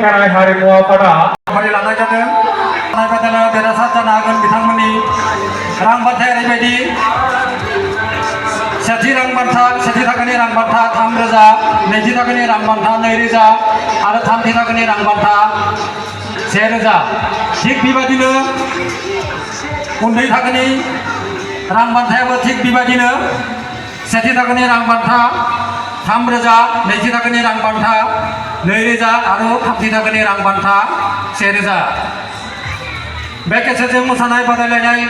खेराइ हारिमु आफादा लानाय जादों। बादायलायनायाव देरहासार जानो हागोन बिथांमोननि रां बान्थाया ओरैबायदि सेथि थाखोनि रां बान्था 3,000, नैथि थाखोनि रां बान्था 2,000 आरो थामथि थाखोनि रां बान्था 1,000। थिग बेबायदिनो उन्दै थाखोनि रां बान्थायाबो थिग बेबायदिनो सेथि थाखोनि रां बान्था 3,000, नैथि थाखोनि रां बान्था 2,000 आरो थामथि थाखोनि रां बान्था 1,000। बे केसेटजों मोसानाय बादायलायनाय